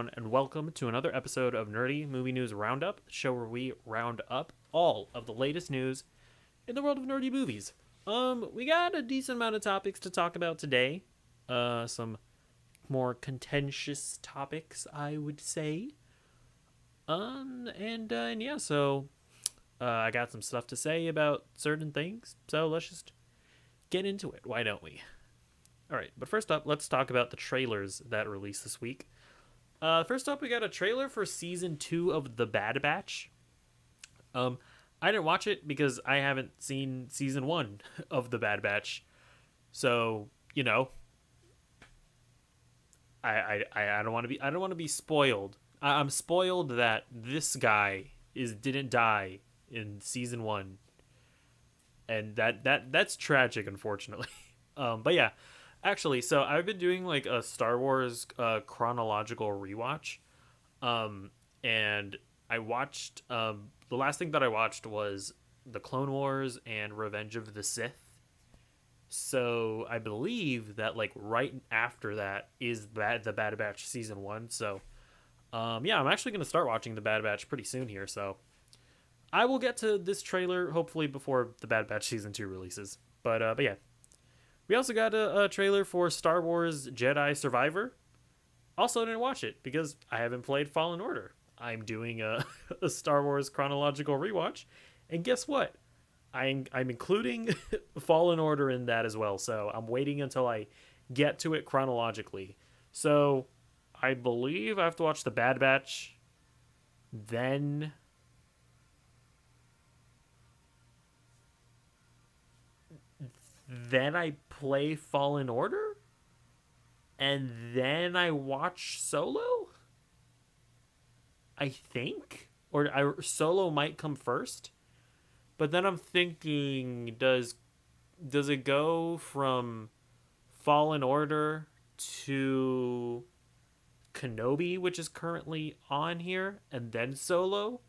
everyone, and welcome to another episode of Nerdy Movie News Roundup, the show where we round up all of the latest news in the world of nerdy movies. We got a decent amount of topics to talk about today. Some more contentious topics, I would say. And yeah, so I got some stuff to say about certain things, so let's just get into it. Why don't we? All right, but first up, let's talk about the trailers that released this week. First up, we got a trailer for season 2 of The Bad Batch. I didn't watch it because I haven't seen season 1 of The Bad Batch, so I don't want to be spoiled. I'm spoiled that this guy didn't die in season 1, and that's tragic, unfortunately. But yeah. Actually, so I've been doing like a Star Wars chronological rewatch, and I watched the last thing that I watched was the Clone Wars and Revenge of the Sith. So I believe that like right after that is the Bad Batch season 1. So yeah, I'm actually gonna start watching the Bad Batch pretty soon here. So I will get to this trailer hopefully before the Bad Batch season 2 releases. But yeah. We also got a trailer for Star Wars Jedi Survivor. Also didn't watch it because I haven't played Fallen Order. I'm doing a Star Wars chronological rewatch. And guess what? I'm including Fallen Order in that as well. So I'm waiting until I get to it chronologically. So I believe I have to watch The Bad Batch. Then I play Fallen Order, and then I watch Solo, I think, or Solo might come first. But then I'm thinking, does it go from Fallen Order to Kenobi, which is currently on here, and then Solo?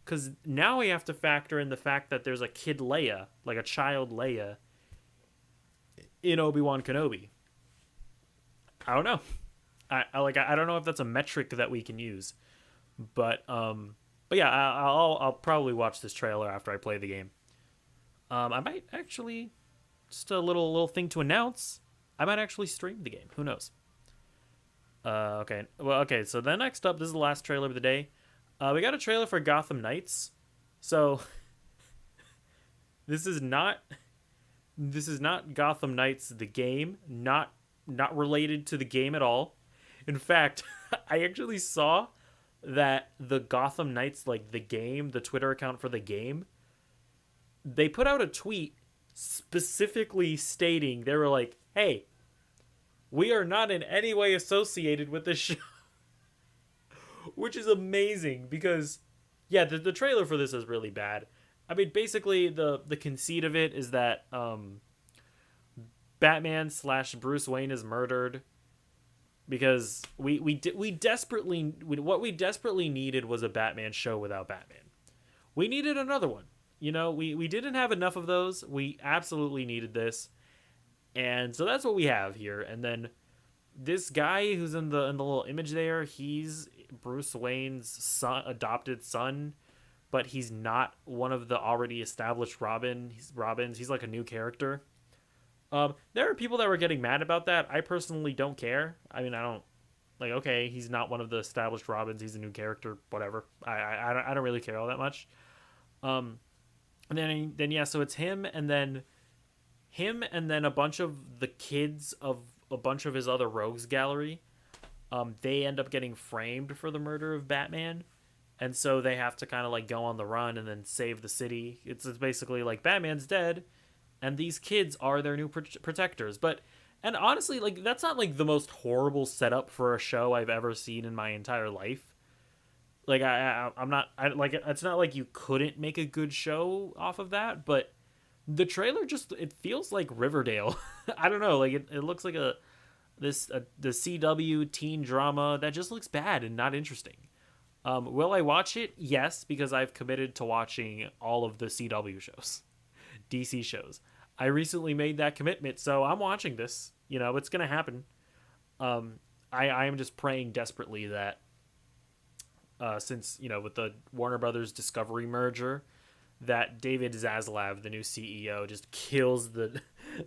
Because now we have to factor in the fact that there's a kid Leia, like a child Leia, in Obi-Wan Kenobi. I don't know. I don't know if that's a metric that we can use, but yeah, I'll probably watch this trailer after I play the game. I might actually, just a little thing to announce, I might actually stream the game. Who knows? Okay. Well, okay. So then next up, this is the last trailer of the day. We got a trailer for Gotham Knights. So this is not Gotham Knights the game, not related to the game at all. In fact, I actually saw that the Gotham Knights, like the game, the Twitter account for the game, they put out a tweet specifically stating, they were like, "Hey, we are not in any way associated with this show." Which is amazing because yeah, the trailer for this is really bad. I mean, basically, the conceit of it is that Batman / Bruce Wayne is murdered because we desperately what we desperately needed was a Batman show without Batman. We needed another one. We didn't have enough of those. We absolutely needed this, and so that's what we have here. And then this guy who's in the little image there, he's Bruce Wayne's adopted son. But he's not one of the already established Robins. He's like a new character. There are people that were getting mad about that. I personally don't care. I mean, I don't like. Okay, he's not one of the established Robins. He's a new character. Whatever. I don't really care all that much. And then yeah. So it's him, and then a bunch of the kids of a bunch of his other rogues gallery. They end up getting framed for the murder of Batman. And so they have to kind of like go on the run and then save the city. It's basically like Batman's dead, and these kids are their new protectors. And honestly, like that's not like the most horrible setup for a show I've ever seen in my entire life. Like I'm not it's not like you couldn't make a good show off of that, but the trailer it feels like Riverdale. I don't know, like it looks like the CW teen drama that just looks bad and not interesting. Will I watch it? Yes, because I've committed to watching all of the CW shows, DC shows. I recently made that commitment, so I'm watching this. It's going to happen. I am just praying desperately that since with the Warner Brothers Discovery merger, that David Zaslav, the new CEO, just kills the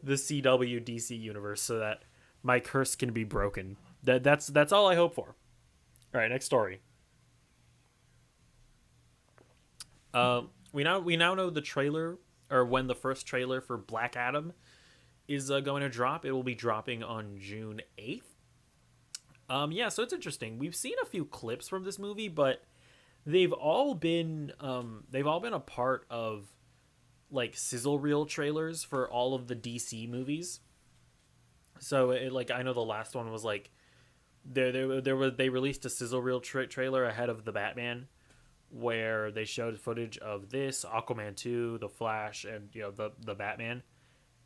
CW DC universe so that my curse can be broken. That's all I hope for. All right, next story. We now know the trailer, or when the first trailer for Black Adam is going to drop. It will be dropping on June 8th. Yeah, so it's interesting. We've seen a few clips from this movie, but they've all been a part of like sizzle reel trailers for all of the DC movies. So I know the last one was like they released a sizzle reel trailer ahead of the Batman, where they showed footage of this Aquaman 2, the Flash, and the Batman.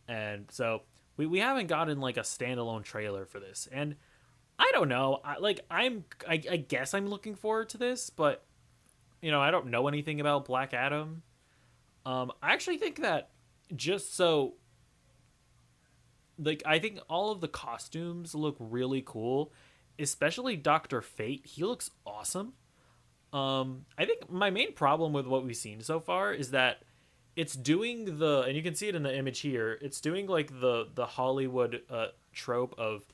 And so we haven't gotten like a standalone trailer for this. And I don't know. I guess I'm looking forward to this, but I don't know anything about Black Adam. I actually think that just so I think all of the costumes look really cool, especially Dr. Fate. He looks awesome. I think my main problem with what we've seen so far is that it's doing and you can see it in the image here, it's doing like the Hollywood trope of,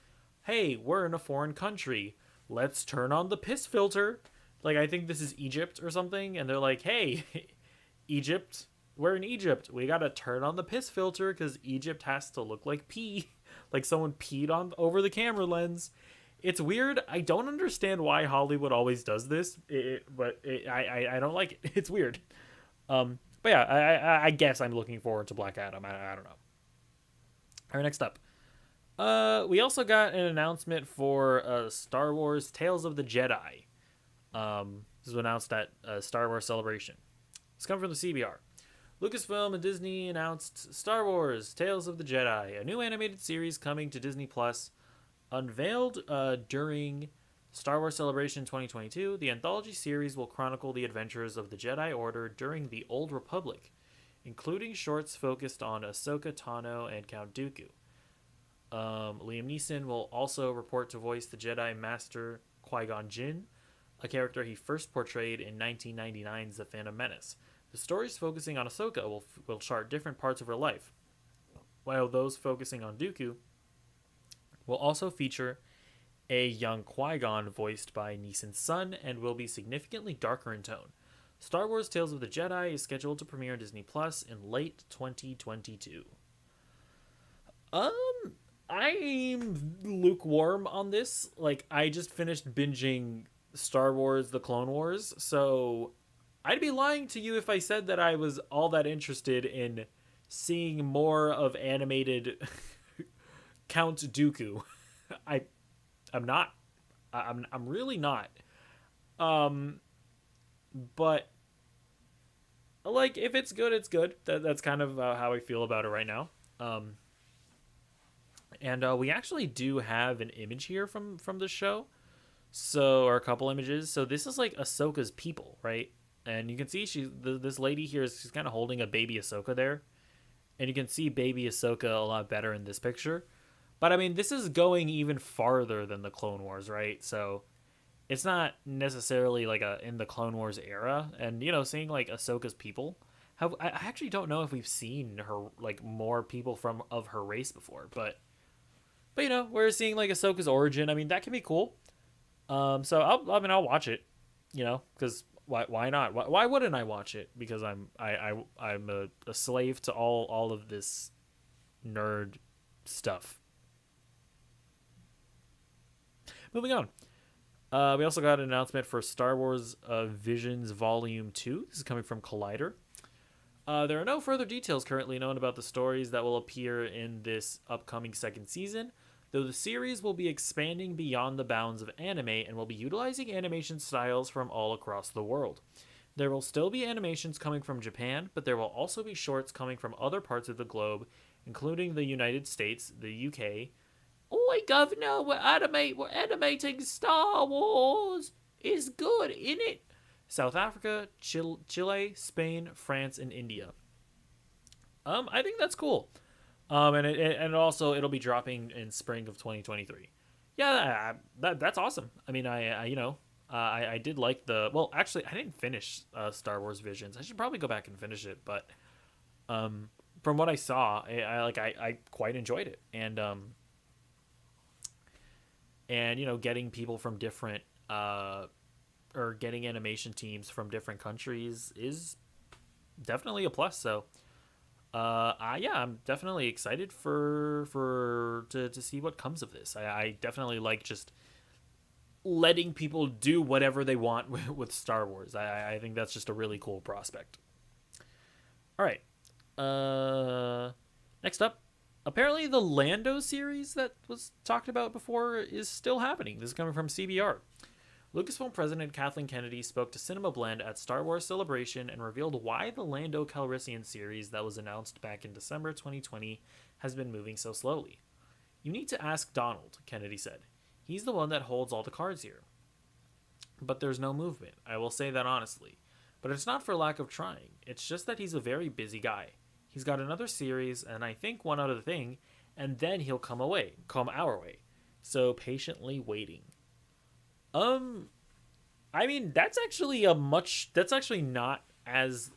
hey, we're in a foreign country, let's turn on the piss filter. Like, I think this is Egypt or something, and they're like, hey, Egypt, we're in Egypt, we gotta turn on the piss filter because Egypt has to look like pee, like someone peed on over the camera lens. It's weird. I don't understand why Hollywood always does this, but I don't like it. It's weird. But yeah, I guess I'm looking forward to Black Adam. I don't know. All right, next up. We also got an announcement for Star Wars Tales of the Jedi. This was announced at Star Wars Celebration. It's coming from the CBR. Lucasfilm and Disney announced Star Wars Tales of the Jedi, a new animated series coming to Disney Plus. Unveiled during Star Wars Celebration 2022, the anthology series will chronicle the adventures of the Jedi Order during the Old Republic, including shorts focused on Ahsoka Tano and Count Dooku. Liam Neeson will also report to voice the Jedi Master Qui-Gon Jinn, a character he first portrayed in 1999's The Phantom Menace. The stories focusing on Ahsoka will chart different parts of her life, while those focusing on Dooku will also feature a young Qui-Gon voiced by Neeson's son and will be significantly darker in tone. Star Wars Tales of the Jedi is scheduled to premiere on Disney Plus in late 2022. I'm lukewarm on this. Like, I just finished binging Star Wars The Clone Wars, so I'd be lying to you if I said that I was all that interested in seeing more of animated Count Dooku. I'm not. I'm really not. But like, if it's good, it's good. That's kind of how I feel about it right now. And we actually do have an image here from the show, or a couple images. So this is like Ahsoka's people, right? And you can see this lady here she's kind of holding a baby Ahsoka there, and you can see baby Ahsoka a lot better in this picture. But I mean, this is going even farther than the Clone Wars, right? So it's not necessarily like in the Clone Wars era. And seeing like Ahsoka's people, I actually don't know if we've seen her like more people of her race before. But we're seeing like Ahsoka's origin. I mean, that can be cool. So I'll watch it. Because why not? Why wouldn't I watch it? Because I'm a slave to all of this nerd stuff. Moving on. We also got an announcement for Star Wars Visions Volume 2. This is coming from Collider. There are no further details currently known about the stories that will appear in this upcoming second season, though the series will be expanding beyond the bounds of anime and will be utilizing animation styles from all across the world. There will still be animations coming from Japan, but there will also be shorts coming from other parts of the globe, including the United States, the UK. Oi, Governor, we're animating Star Wars. It's good, innit? South Africa, Chile, Spain, France, and India. I think that's cool. And also it'll be dropping in spring of 2023. Yeah, that's awesome. I mean, I did like the. Well, actually, I didn't finish Star Wars Visions. I should probably go back and finish it, but from what I saw, I quite enjoyed it, and getting people from different or getting animation teams from different countries is definitely a plus. So yeah, I'm definitely excited to see what comes of this. I definitely like just letting people do whatever they want with Star Wars. I think that's just a really cool prospect. All right. Next up, apparently the Lando series that was talked about before is still happening. This is coming from CBR. Lucasfilm president Kathleen Kennedy spoke to Cinema Blend at Star Wars Celebration and revealed why the Lando Calrissian series that was announced back in December 2020 has been moving so slowly. "You need to ask Donald," Kennedy said. "He's the one that holds all the cards here. But there's no movement, I will say that honestly. But it's not for lack of trying. It's just that he's a very busy guy. He's got another series, and I think one other thing, and then he'll come our way. So patiently waiting." I mean, that's actually not as,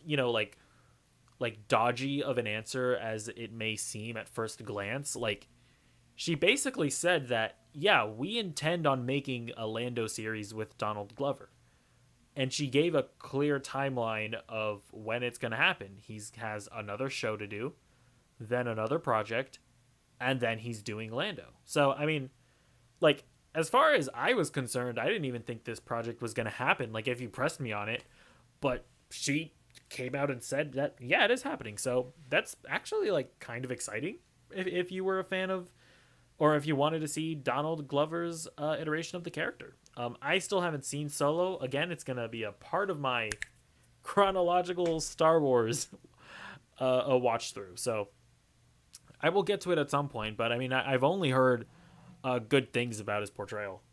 like dodgy of an answer as it may seem at first glance. Like, she basically said that, yeah, we intend on making a Lando series with Donald Glover. And she gave a clear timeline of when it's going to happen. He has another show to do, then another project, and then he's doing Lando. So, I mean, like, as far as I was concerned, I didn't even think this project was going to happen, like, if you pressed me on it. But she came out and said that, yeah, it is happening. So that's actually, like, kind of exciting if you were a fan of, or if you wanted to see Donald Glover's iteration of the character. I still haven't seen Solo. Again, it's going to be a part of my chronological Star Wars watch through. So I will get to it at some point. But, I mean, I've only heard good things about his portrayal.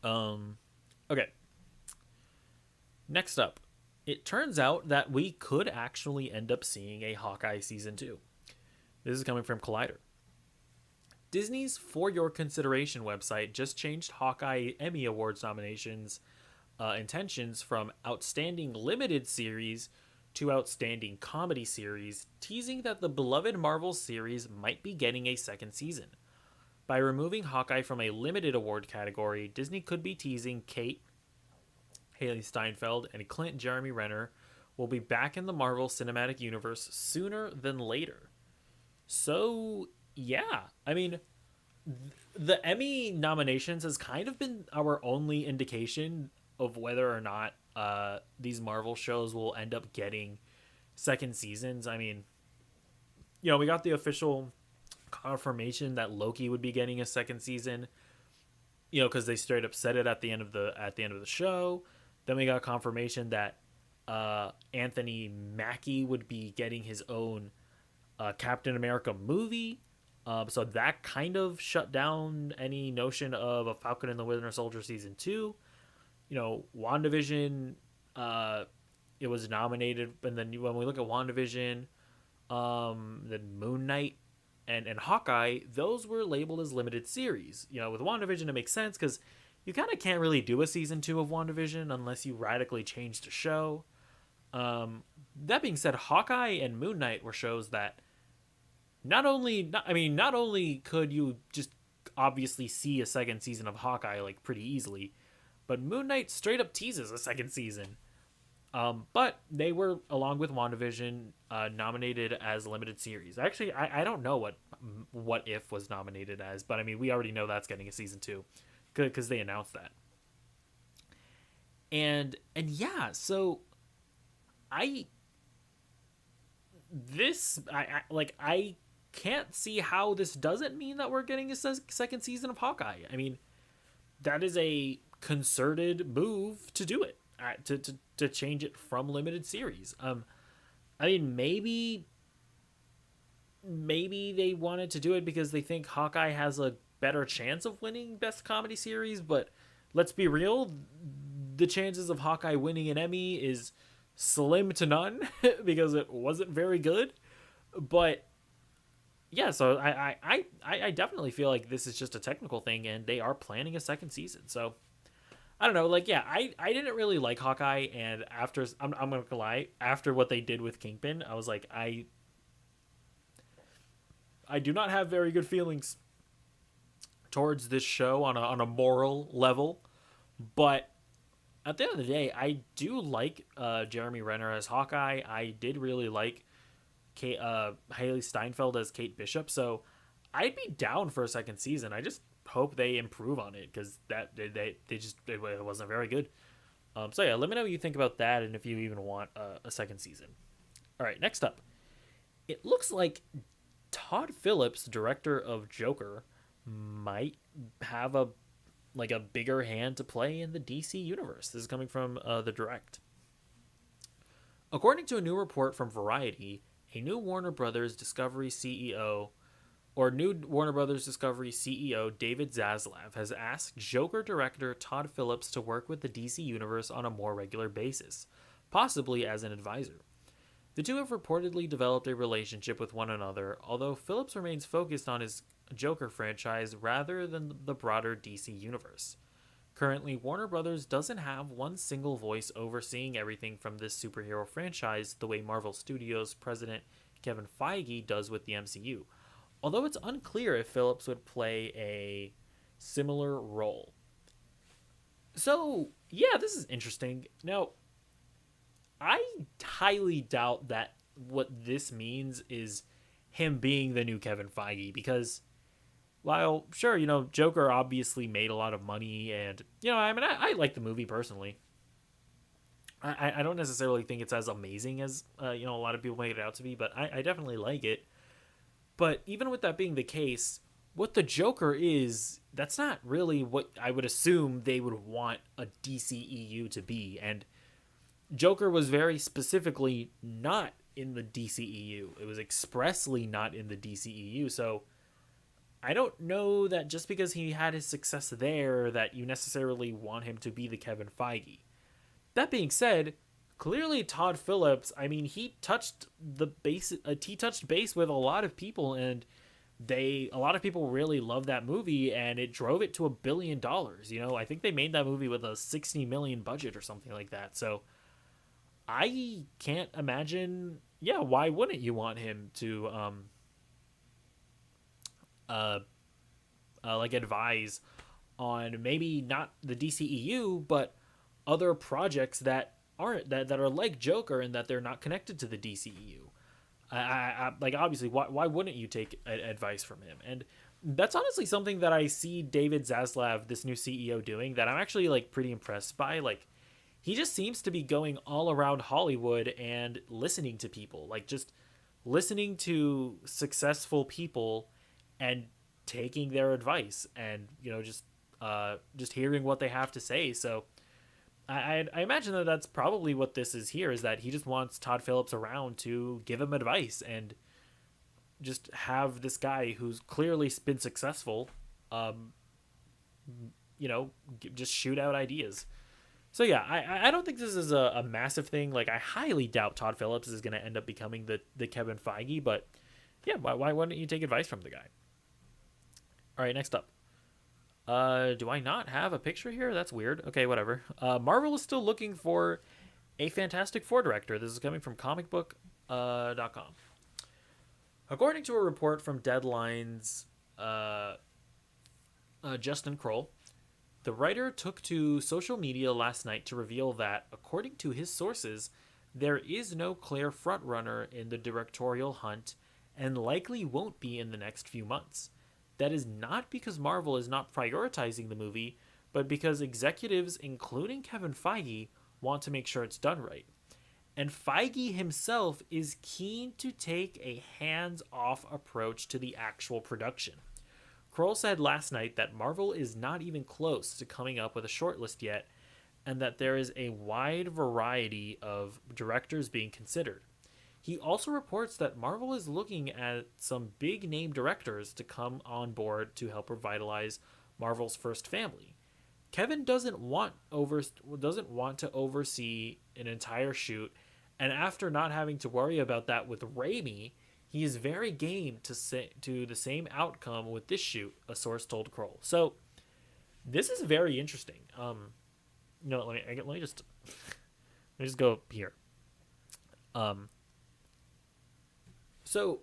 Okay. Next up. It turns out that we could actually end up seeing a Hawkeye Season 2. This is coming from Collider. Disney's For Your Consideration website just changed Hawkeye Emmy Awards nominations intentions from Outstanding Limited Series to Outstanding Comedy Series, teasing that the beloved Marvel series might be getting a second season. By removing Hawkeye from a limited award category, Disney could be teasing Kate, Haley Steinfeld, and Clint Jeremy Renner will be back in the Marvel Cinematic Universe sooner than later. So, yeah, I mean, the Emmy nominations has kind of been our only indication of whether or not these Marvel shows will end up getting second seasons. I mean, we got the official confirmation that Loki would be getting a second season, because they straight up said it at the end of the show. Then we got confirmation that Anthony Mackie would be getting his own Captain America movie. So that kind of shut down any notion of a Falcon and the Winter Soldier Season 2. WandaVision, it was nominated. And then when we look at WandaVision, then Moon Knight and Hawkeye, those were labeled as limited series. With WandaVision, it makes sense because you kind of can't really do a Season 2 of WandaVision unless you radically change the show. That being said, Hawkeye and Moon Knight were shows that not only could you just obviously see a second season of Hawkeye like pretty easily, but Moon Knight straight up teases a second season. But they were, along with WandaVision, nominated as limited series. Actually, I don't know what If was nominated as, but I mean, we already know that's getting a Season 2 because they announced that. And yeah, so I can't see how this doesn't mean that we're getting a second season of Hawkeye. I mean, that is a concerted move to do it, to change it from limited series. I mean, maybe they wanted to do it because they think Hawkeye has a better chance of winning Best Comedy Series, but let's be real, the chances of Hawkeye winning an Emmy is slim to none because it wasn't very good. But yeah, so I definitely feel like this is just a technical thing, and they are planning a second season. So I don't know, like, yeah, I didn't really like Hawkeye, and after I'm not gonna lie, after what they did with Kingpin, I was like, I do not have very good feelings towards this show on a moral level, but at the end of the day, I do like Jeremy Renner as Hawkeye. I did really like Haley Steinfeld as Kate Bishop, so I'd be down for a second season. I just hope they improve on it because that they just it wasn't very good. So yeah, let me know what you think about that and if you even want a second season. All right, next up, it looks like Todd Phillips, director of Joker, might have a bigger hand to play in the DC universe. This is coming from the Direct. According to a new report from Variety, a new Warner Brothers Discovery CEO David Zaslav has asked Joker director Todd Phillips to work with the DC universe on a more regular basis, possibly as an advisor. The two have reportedly developed a relationship with one another, although Phillips remains focused on his Joker franchise rather than the broader DC universe. Currently, Warner Brothers doesn't have one single voice overseeing everything from this superhero franchise the way Marvel Studios president Kevin Feige does with the MCU, although it's unclear if Phillips would play a similar role. So, yeah, this is interesting. Now, I highly doubt that what this means is him being the new Kevin Feige because while sure, Joker obviously made a lot of money and I mean I like the movie personally. I don't necessarily think it's as amazing as a lot of people make it out to be, but I definitely like it. But even with that being the case, what the Joker is, that's not really what I would assume they would want a DCEU to be. And Joker was very specifically not in the DCEU. It was expressly not in the DCEU. So I don't know that just because he had his success there that you necessarily want him to be the Kevin Feige. That being said, clearly Todd Phillips, I mean, he touched base with a lot of people, and a lot of people really loved that movie, and it drove it to $1 billion. I think they made that movie with a 60 million budget or something like that. So I can't imagine. Yeah, why wouldn't you want him to advise on maybe not the DCEU, but other projects that aren't that are like Joker and that they're not connected to the DCEU. Like obviously, why wouldn't you take advice from him? And that's honestly something that I see David Zaslav, this new CEO, doing that I'm actually like pretty impressed by. Like he just seems to be going all around Hollywood and listening to people, like just listening to successful people and taking their advice and just hearing what they have to say. So I imagine that that's probably what this is here, is that he just wants Todd Phillips around to give him advice and just have this guy who's clearly been successful just shoot out ideas. So yeah, I don't think this is a massive thing. Like I highly doubt Todd Phillips is going to end up becoming the Kevin Feige, but yeah, why wouldn't you take advice from the guy? All right, next up. Do I not have a picture here? That's weird. Okay, whatever. Marvel is still looking for a Fantastic Four director. This is coming from comicbook.com. According to a report from Deadline's Justin Kroll, the writer took to social media last night to reveal that, according to his sources, there is no clear frontrunner in the directorial hunt and likely won't be in the next few months. That is not because Marvel is not prioritizing the movie, but because executives, including Kevin Feige, want to make sure it's done right. And Feige himself is keen to take a hands-off approach to the actual production. Kroll said last night that Marvel is not even close to coming up with a shortlist yet, and that there is a wide variety of directors being considered. He also reports that Marvel is looking at some big-name directors to come on board to help revitalize Marvel's first family. Kevin doesn't want to oversee an entire shoot, and after not having to worry about that with Raimi, he is very game to say to the same outcome with this shoot, a source told Kroll. So this is very interesting. No, let me just go here. Um, so,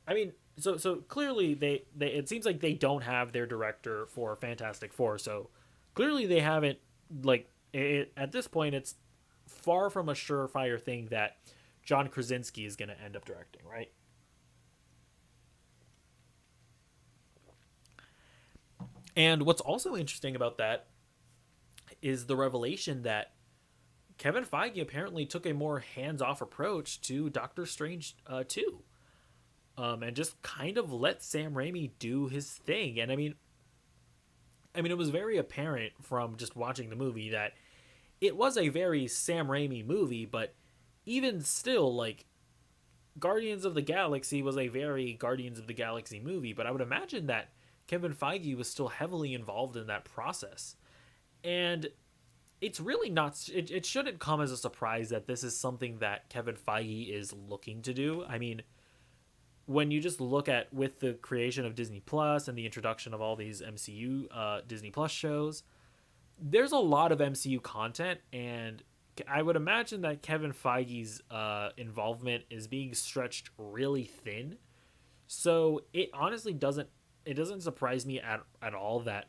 I mean, so clearly they it seems like they don't have their director for Fantastic Four. So clearly they haven't at this point. It's far from a surefire thing that John Krasinski is going to end up directing, right? And what's also interesting about that is the revelation that Kevin Feige apparently took a more hands-off approach to Doctor Strange 2, and just kind of let Sam Raimi do his thing. And I mean, it was very apparent from just watching the movie that it was a very Sam Raimi movie, but even still, like, Guardians of the Galaxy was a very Guardians of the Galaxy movie, but I would imagine that Kevin Feige was still heavily involved in that process. And it's really not, it shouldn't come as a surprise that this is something that Kevin Feige is looking to do. I mean, when you just look at with the creation of Disney Plus and the introduction of all these MCU Disney Plus shows, there's a lot of MCU content, and I would imagine that Kevin Feige's involvement is being stretched really thin. So it honestly doesn't surprise me at all that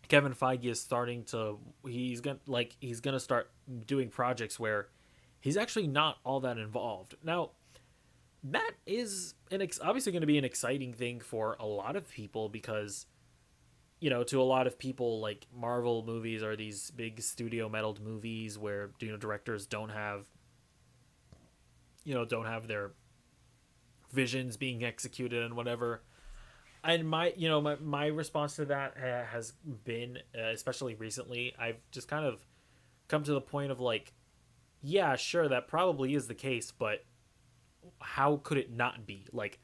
Kevin Feige is starting to he's gonna start doing projects where he's actually not all that involved. Now, that is obviously going to be an exciting thing for a lot of people because, you know, to a lot of people, like, Marvel movies are these big studio meddled movies where, you know, directors don't have their visions being executed and whatever. And my response to that has been, especially recently, I've just kind of come to the point of, like, yeah, sure, that probably is the case, but how could it not be? Like,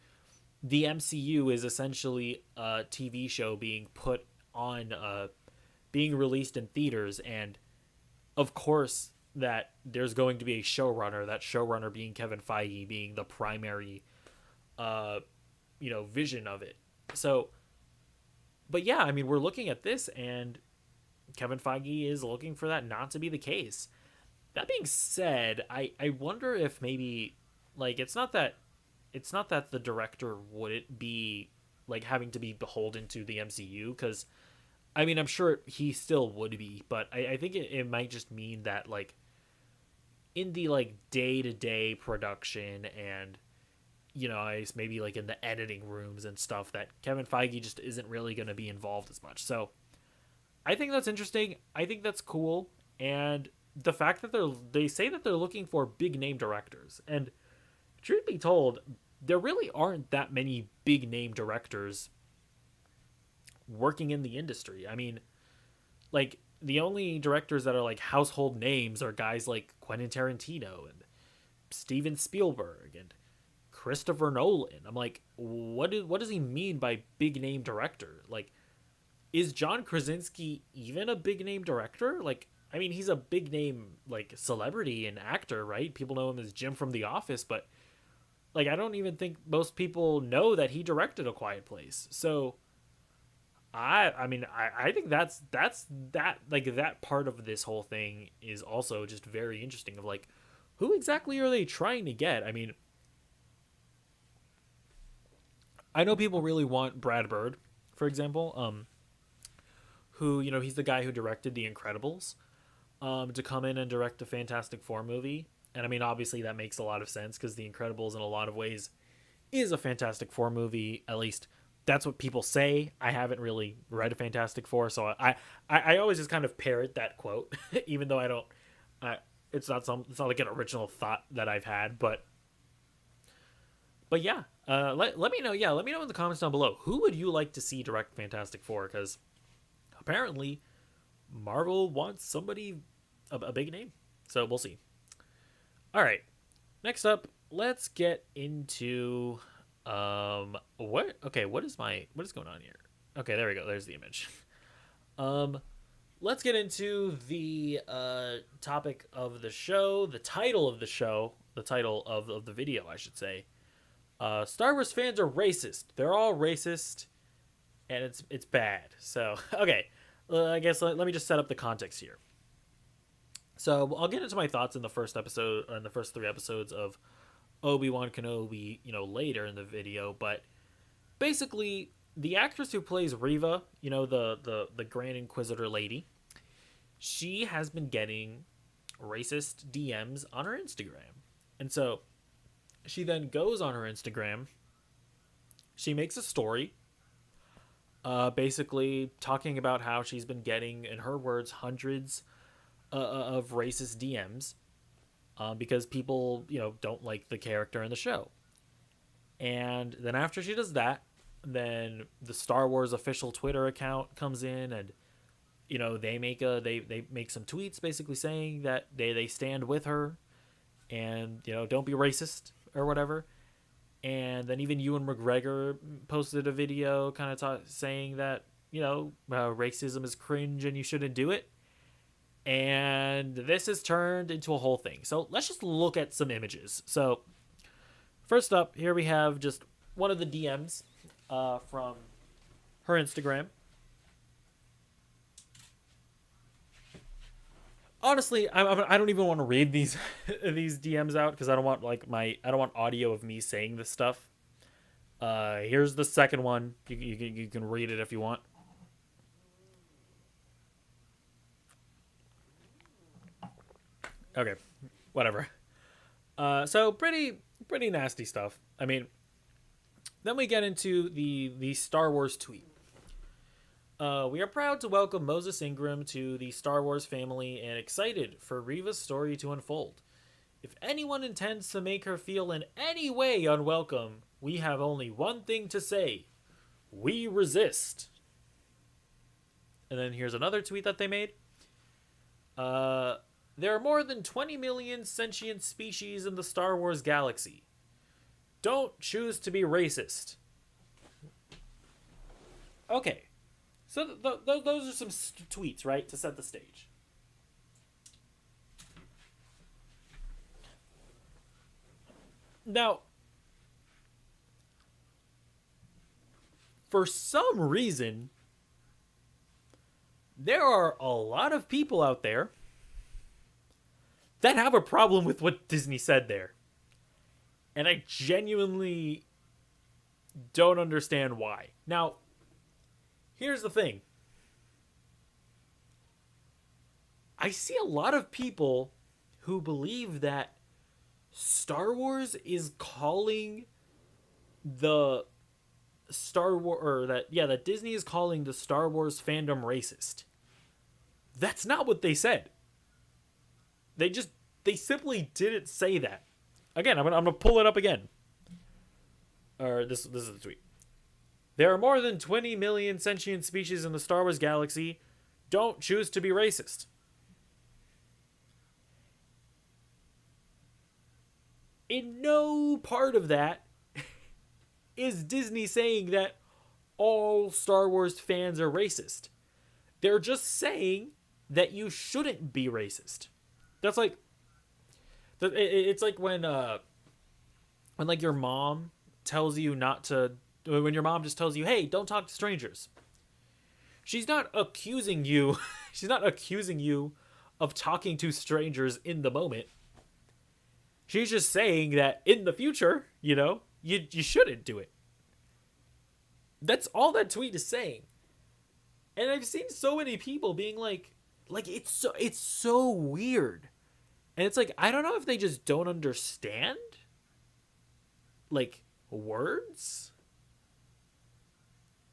the MCU is essentially a TV show being put on, being released in theaters, and of course that there's going to be a showrunner, that showrunner being Kevin Feige, being the primary, vision of it. So, but yeah, I mean, we're looking at this, and Kevin Feige is looking for that not to be the case. That being said, I wonder if maybe, like, it's not that the director wouldn't be, like, having to be beholden to the MCU, because, I mean, I'm sure he still would be, but I think it might just mean that, like, in the, like, day-to-day production and, you know, maybe, like, in the editing rooms and stuff, that Kevin Feige just isn't really going to be involved as much. So I think that's interesting. I think that's cool. And the fact that they say that they're looking for big name directors, and truth be told, there really aren't that many big name directors working in the industry. I mean, like, the only directors that are, like, household names are guys like Quentin Tarantino and Steven Spielberg and Christopher Nolan. I'm like, what does he mean by big name director? Like, is John Krasinski even a big name director? Like, I mean, he's a big name, like, celebrity and actor, right? People know him as Jim from The Office, but, like, I don't even think most people know that he directed A Quiet Place. So I mean, I think that's that, like, that part of this whole thing is also just very interesting of, like, who exactly are they trying to get? I mean, I know people really want Brad Bird, for example, who, you know, he's the guy who directed The Incredibles, to come in and direct a Fantastic Four movie. And I mean, obviously that makes a lot of sense because The Incredibles in a lot of ways is a Fantastic Four movie. At least that's what people say. I haven't really read a Fantastic Four, so I always just kind of parrot that quote, even though I don't. It's not like an original thought that I've had, but yeah. Let me know. Yeah, let me know in the comments down below. Who would you like to see direct Fantastic Four? Because apparently Marvel wants somebody a big name, so we'll see. All right, next up, let's get into what is going on here? Okay, there we go. There's the image. Let's get into the topic of the show, the title of the show, the title of the video, I should say. Star Wars fans are racist. They're all racist, and it's bad. So okay, I guess let me just set up the context here. So I'll get into my thoughts in the first episode, in the first 3 episodes of Obi-Wan Kenobi, later in the video. But basically, the actress who plays Reva, the Grand Inquisitor lady, she has been getting racist DMs on her Instagram. And so she then goes on her Instagram. She makes a story, basically talking about how she's been getting, in her words, hundreds of racist DMs because people, don't like the character in the show. And then after she does that, then the Star Wars official Twitter account comes in, and they make some tweets basically saying that they stand with her, and don't be racist or whatever. And then even Ewan McGregor posted a video kind of saying that racism is cringe and you shouldn't do it. And this has turned into a whole thing. So let's just look at some images. So first up, here we have just one of the DMs from her Instagram. Honestly, I don't even want to read these these DMs out because I don't want I don't want audio of me saying this stuff. Here's the second one. You can read it if you want. Okay, whatever. So pretty nasty stuff. I mean, then we get into the Star Wars tweet. We are proud to welcome Moses Ingram to the Star Wars family and excited for Reva's story to unfold. If anyone intends to make her feel in any way unwelcome, we have only one thing to say. We resist. And then here's another tweet that they made. There are more than 20 million sentient species in the Star Wars galaxy. Don't choose to be racist. Okay. So those are some tweets, right, to set the stage. Now, for some reason, there are a lot of people out there that have a problem with what Disney said there. And I genuinely don't understand why. Now, here's the thing. I see a lot of people who believe that Star Wars is calling the Star Wars, or that Disney is calling the Star Wars fandom racist. That's not what they said. They simply didn't say that. Again, I'm gonna pull it up again. Or this is the tweet. There are more than 20 million sentient species in the Star Wars galaxy. Don't choose to be racist. In no part of that is Disney saying that all Star Wars fans are racist. They're just saying that you shouldn't be racist. That's like, it's like when like your mom tells you not to, when your mom just tells you, hey, don't talk to strangers. She's not accusing you. She's not accusing you of talking to strangers in the moment. She's just saying that in the future, you shouldn't do it. That's all that tweet is saying. And I've seen so many people being like it's so weird. And it's like, I don't know if they just don't understand words,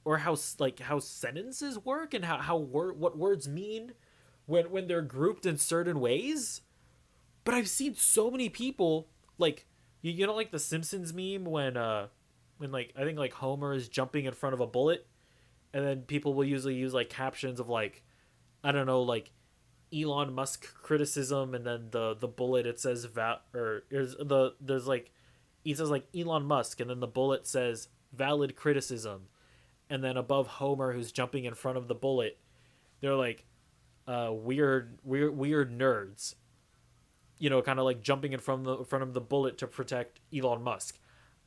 or how sentences work, and what words mean when they're grouped in certain ways. But I've seen so many people like the Simpsons meme when I think Homer is jumping in front of a bullet, and then people will usually use captions of I don't know, Elon Musk criticism, and then the bullet, it says it says Elon Musk, and then the bullet says valid criticism, and then above Homer, who's jumping in front of the bullet, they're weird nerds, kind of jumping in front of the bullet to protect Elon Musk.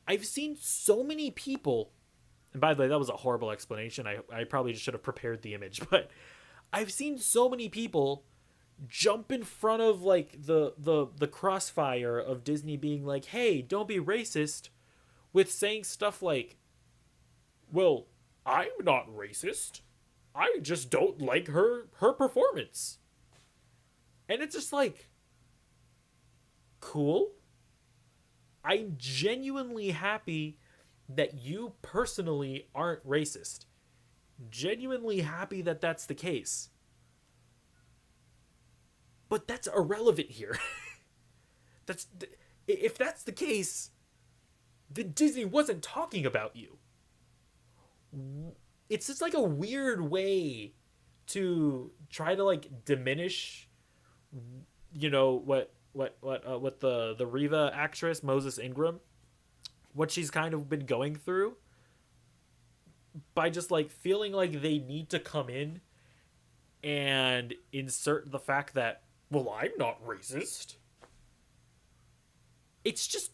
I've seen so many people, and by the way, that was a horrible explanation. I probably just should have prepared the image, but I've seen so many people jump in front of like the crossfire of Disney being like, "Hey, don't be racist," with saying stuff like, "Well, I'm not racist. I just don't like her performance." And it's just like, cool. I'm genuinely happy that you personally aren't racist. Genuinely happy that that's the case. But that's irrelevant here. that's if that's the case, then Disney wasn't talking about you. It's just like a weird way to try to like diminish, you know, what the Reva actress Moses Ingram, what she's kind of been going through, by just like feeling like they need to come in and insert the fact that, well, I'm not racist. It's just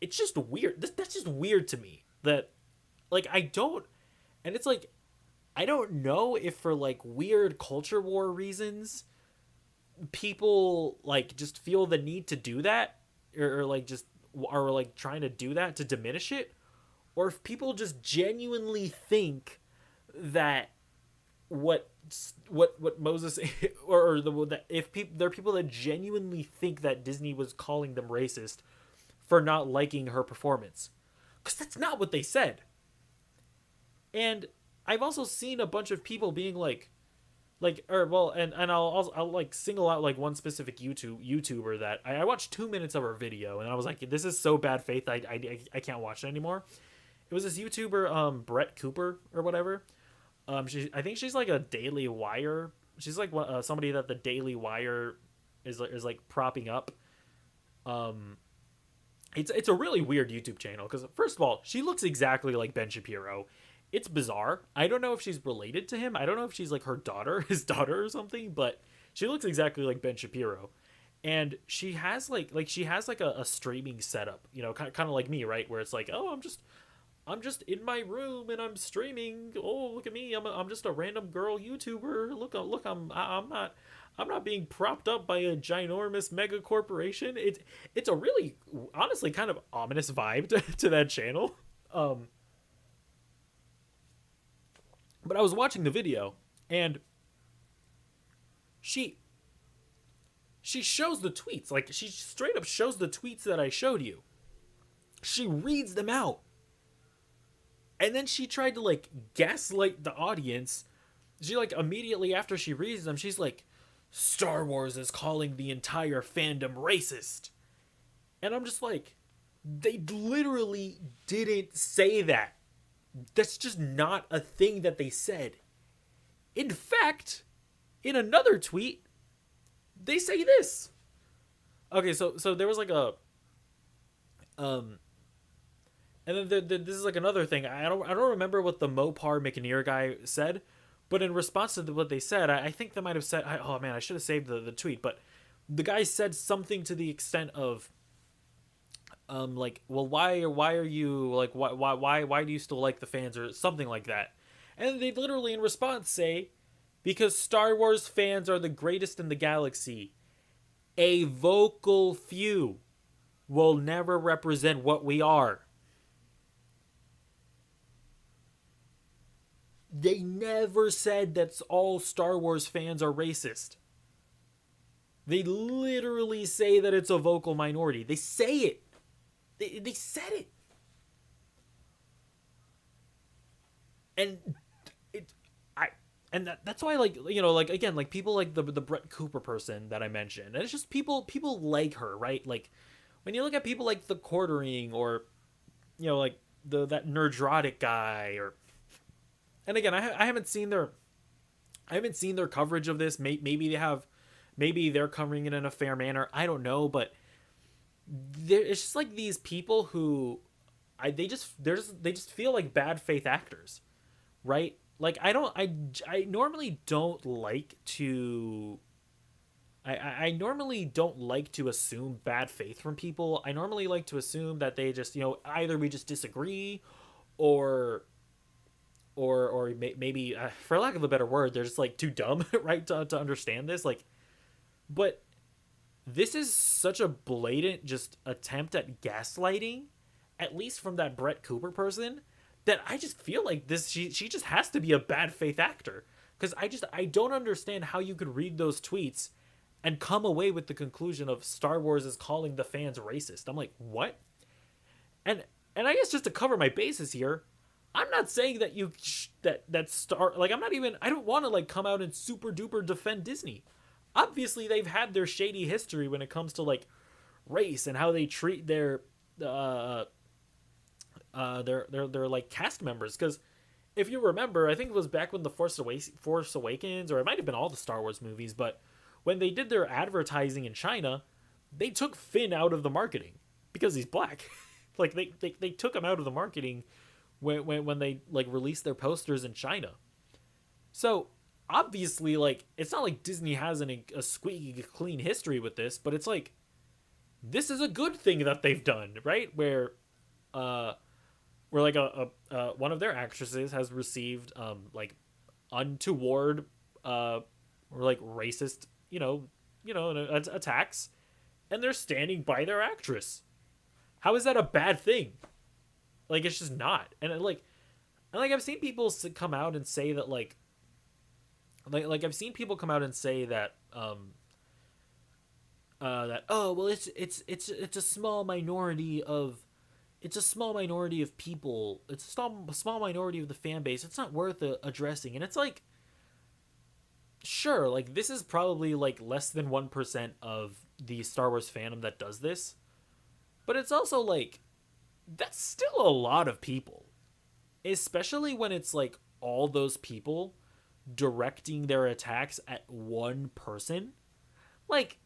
it's just weird. That's just weird to me. That like I don't, and it's like I don't know if for like weird culture war reasons people like just feel the need to do that, or like just are like trying to do that to diminish it, or if people just genuinely think that what Moses or that if people there are people that genuinely think that Disney was calling them racist for not liking her performance, because that's not what they said. And I've also seen a bunch of people being like or well, and I'll like single out like one specific YouTuber that I watched 2 minutes of her video and I was like, this is so bad faith, I can't watch it anymore. It was this YouTuber Brett Cooper or whatever. I think she's like a Daily Wire. She's like somebody that the Daily Wire is like propping up. It's a really weird YouTube channel because first of all, she looks exactly like Ben Shapiro. It's bizarre. I don't know if she's related to him. I don't know if she's like his daughter or something, but she looks exactly like Ben Shapiro. And she has like a streaming setup, you know, kind of like me, right? Where it's like, oh, I'm just in my room and I'm streaming. Oh, look at me. I'm just a random girl YouTuber. Look, I'm not being propped up by a ginormous mega corporation. It's a really, honestly, kind of ominous vibe to that channel. But I was watching the video, and she shows the tweets. Like, she straight up shows the tweets that I showed you. She reads them out. And then she tried to, like, gaslight the audience. She, like, immediately after she reads them, she's like, Star Wars is calling the entire fandom racist. And I'm just like, they literally didn't say that. That's just not a thing that they said. In fact, in another tweet, they say this. Okay, so there was like a and then this is like another thing. I don't remember what the Mopar McNear guy said, but in response to what they said, I think they might have said, oh man, I should have saved the tweet, but the guy said something to the extent of like, well, why are you like, why do you still like the fans, or something like that? And they literally in response say, because Star Wars fans are the greatest in the galaxy. A vocal few will never represent what we are. They never said that all Star Wars fans are racist. They literally say that it's a vocal minority. They say it. They said it. And that's why, like, you know, like, again, like, people like the Brett Cooper person that I mentioned, and it's just people like her, right? Like, when you look at people like the Quartering, or, you know, like that Nerdrotic guy, or, and again, I haven't seen their coverage of this. Maybe they have, maybe they're covering it in a fair manner. I don't know, but it's just like these people who they just feel like bad faith actors, right? Like, I normally don't like to I normally don't like to assume bad faith from people. I normally like to assume that they just, either we just disagree, or maybe, for lack of a better word, they're just like too dumb, right, to understand this. Like, but this is such a blatant just attempt at gaslighting, at least from that Brett Cooper person, that I just feel like this she just has to be a bad faith actor, because I don't understand how you could read those tweets and come away with the conclusion of Star Wars is calling the fans racist. I'm like, what? And I guess just to cover my bases here, I'm not saying that I don't want to like come out and super duper defend Disney. Obviously, they've had their shady history when it comes to like race and how they treat their like cast members. Because if you remember, I think it was back when the Force Awakens, or it might have been all the Star Wars movies, but when they did their advertising in China, they took Finn out of the marketing because he's black. Like they took him out of the marketing when they like released their posters in China. So obviously, like, it's not like Disney has a squeaky clean history with this, but it's like, this is a good thing that they've done, right? Where like one of their actresses has received like untoward or like racist attacks, and they're standing by their actress. How is that a bad thing? Like, it's just not. And I've seen people come out and say that like I've seen people come out and say that that, oh well, it's a small minority of people. It's a small minority of the fan base. It's not worth addressing. And it's like, sure, like, this is probably like less than 1% of the Star Wars fandom that does this, but it's also like, that's still a lot of people, especially when it's like all those people directing their attacks at one person. Like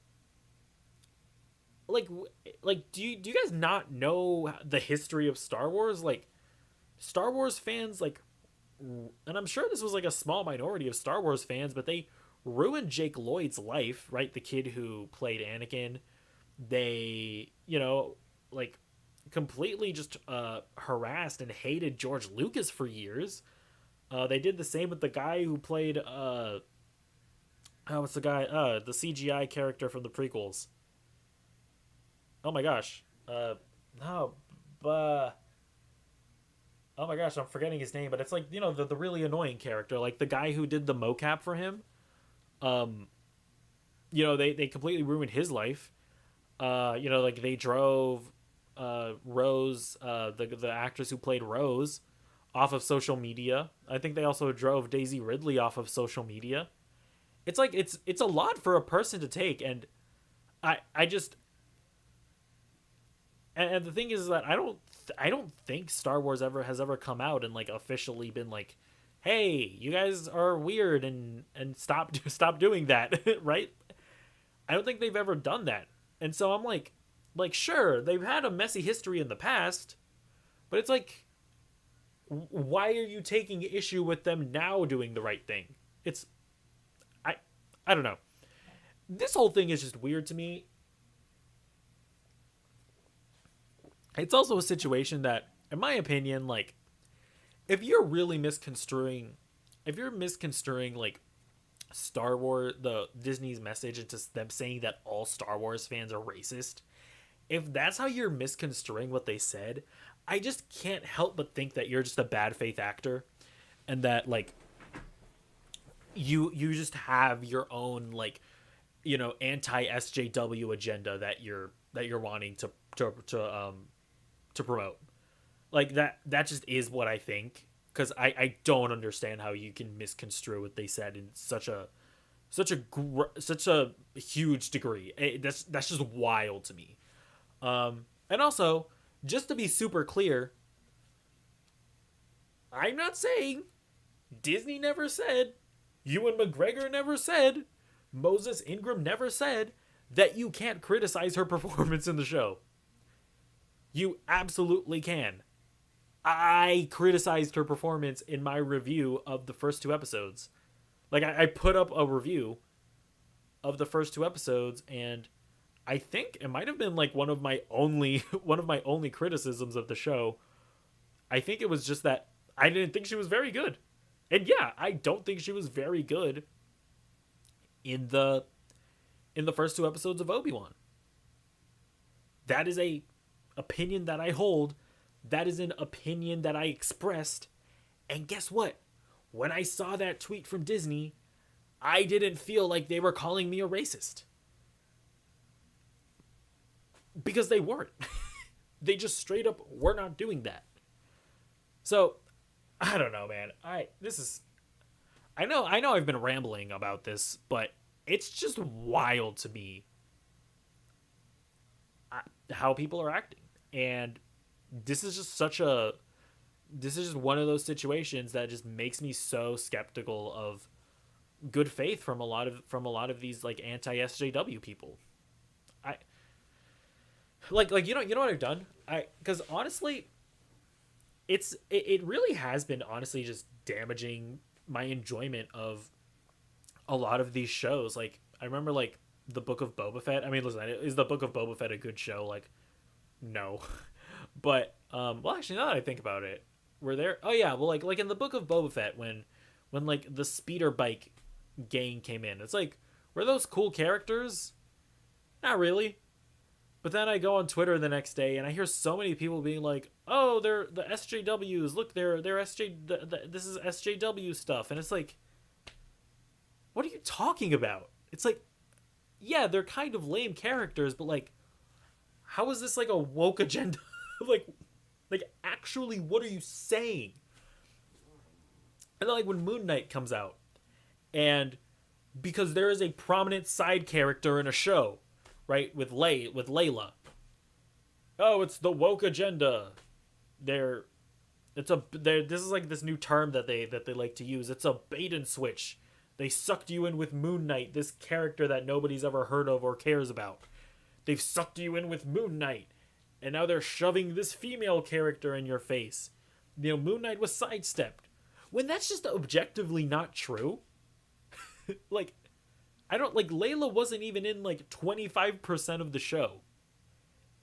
do you guys not know the history of Star Wars? Like, Star Wars fans, like, and I'm sure this was like a small minority of Star Wars fans, but they ruined Jake Lloyd's life, right? The kid who played Anakin. They, like, completely just harassed and hated George Lucas for years. They did the same with the guy who played what's the guy, the CGI character from the prequels. Oh my gosh. Oh my gosh, I'm forgetting his name, but it's like, the really annoying character, like the guy who did the mocap for him. They completely ruined his life. Like, they drove Rose, the actress who played Rose, off of social media. I think they also drove Daisy Ridley off of social media. It's like, it's a lot for a person to take, and I just, and the thing is that I don't think Star Wars has ever come out and like officially been like, hey, you guys are weird and stop doing that, right? I don't think they've ever done that. And so I'm like, sure, they've had a messy history in the past, but it's like, why are you taking issue with them now doing the right thing? It's, I don't know. This whole thing is just weird to me. It's also a situation that, in my opinion, like, if you're misconstruing like Star Wars, the Disney's message into them saying that all Star Wars fans are racist, if that's how you're misconstruing what they said, I just can't help but think that you're just a bad faith actor, and that like you just have your own like anti SJW agenda that you're wanting to promote. Like, that just is what I think, because I don't understand how you can misconstrue what they said in such a huge degree. That's just wild to me. And also, just to be super clear, I'm not saying, Disney never said, Ewan McGregor never said, Moses Ingram never said that you can't criticize her performance in the show. You absolutely can. I criticized her performance in my review of the first 2 episodes. Like, I put up a review of the first two episodes, and I think it might have been like one of my only one of my only criticisms of the show. I think it was just that I didn't think she was very good. And yeah, I don't think she was very good in the first two episodes of Obi-Wan. That is a opinion that I hold. That is an opinion that I expressed. And guess what? When I saw that tweet from Disney, I didn't feel like they were calling me a racist. Because they weren't. They just straight up were not doing that. So, I don't know, man. I know I've been rambling about this, but it's just wild to me how people are acting. And this is just one of those situations that just makes me so skeptical of good faith from a lot of these like anti-SJW people. I like you know what I've done? Because honestly, it really has been honestly just damaging my enjoyment of a lot of these shows. Like I remember like the Book of Boba Fett. I mean, listen, is the Book of Boba Fett a good show? Like, no. But well, actually, now that I think about it, were there? Oh yeah, well, like in the Book of Boba Fett, when like the speeder bike gang came in, it's like, were those cool characters? Not really. But then I go on Twitter the next day and I hear so many people being like, "Oh, they're the SJWs. Look, they're this is SJW stuff." And it's like, what are you talking about? It's like, yeah, they're kind of lame characters, but like, how is this like a woke agenda? like actually, what are you saying? And then like when Moon Knight comes out, and because there is a prominent side character in a show, right, with Layla. Oh, it's the woke agenda. This is like this new term that they like to use. It's a bait and switch. They sucked you in with Moon Knight, this character that nobody's ever heard of or cares about. They've sucked you in with Moon Knight, and now they're shoving this female character in your face. You know, Moon Knight was sidestepped. When that's just objectively not true. Like, Layla wasn't even in like 25% of the show.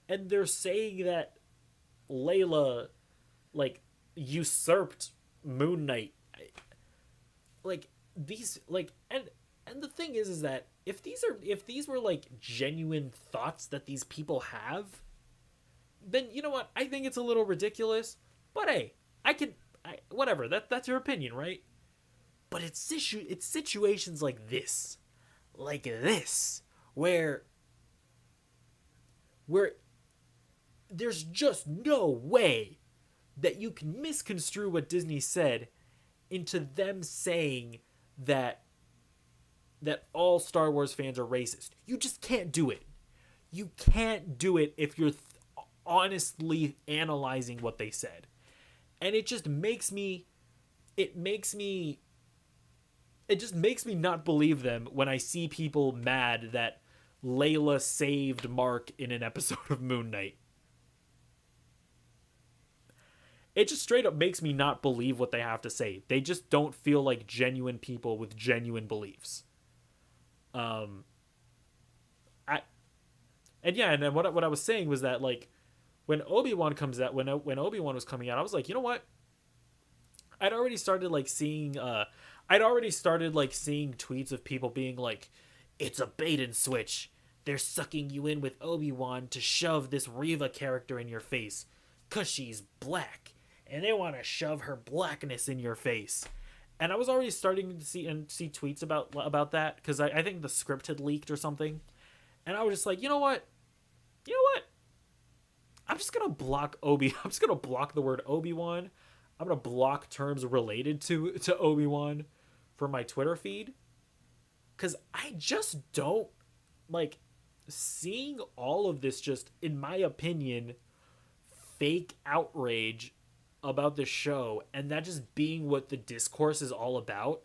And they're saying that Layla like usurped Moon Knight. Like these like and the thing is that if these were like genuine thoughts that these people have, then you know what? I think it's a little ridiculous. But hey, whatever. That's your opinion, right? But it's situations like this, where there's just no way that you can misconstrue what Disney said into them saying that all Star Wars fans are racist. You just can't do it. You can't do it if you're honestly analyzing what they said. And it just makes me not believe them when I see people mad that Layla saved Mark in an episode of Moon Knight. It just straight up makes me not believe what they have to say. They just don't feel like genuine people with genuine beliefs. And then what I was saying was that like when Obi-Wan comes out, when Obi-Wan was coming out, I was like, you know what? I'd already started seeing tweets of people being like, it's a bait and switch. They're sucking you in with Obi-Wan to shove this Reva character in your face 'cause she's black. And they want to shove her blackness in your face. And I was already starting to see tweets about that because I think the script had leaked or something. And I was just like, you know what? I'm just going to block the word Obi-Wan. I'm going to block terms related to Obi-Wan from my Twitter feed. Because I just don't like seeing all of this just, in my opinion, fake outrage about the show, and that just being what the discourse is all about.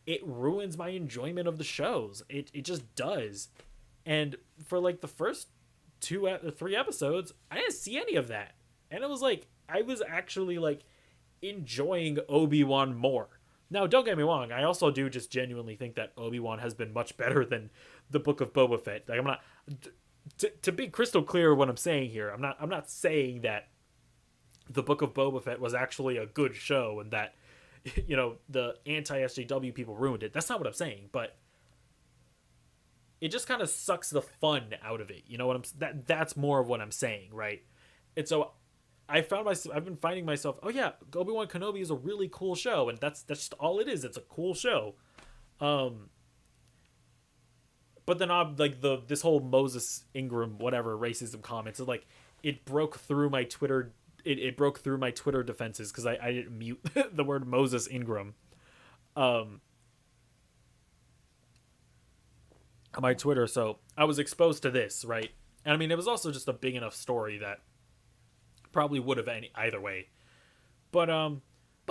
It ruins my enjoyment of the shows. It just does. And for like the first 2 or 3 episodes, I didn't see any of that. And it was like, I was actually like enjoying Obi-Wan more. Now, don't get me wrong. I also do just genuinely think that Obi-Wan has been much better than the Book of Boba Fett. Like, I'm not to be crystal clear what I'm saying here. I'm not saying that the Book of Boba Fett was actually a good show and that the anti SJW people ruined it. That's not what I'm saying, but it just kind of sucks the fun out of it. You know what that's more of what I'm saying, right? And so I've been finding myself, oh yeah, Obi-Wan Kenobi is a really cool show, and that's just all it is. It's a cool show. But then I'm like this whole Moses Ingram whatever racism comments, it's like it broke through my Twitter. It broke through my Twitter defenses because I didn't mute the word Moses Ingram on my Twitter, so I was exposed to this, right? And I mean, it was also just a big enough story that probably would have either way. But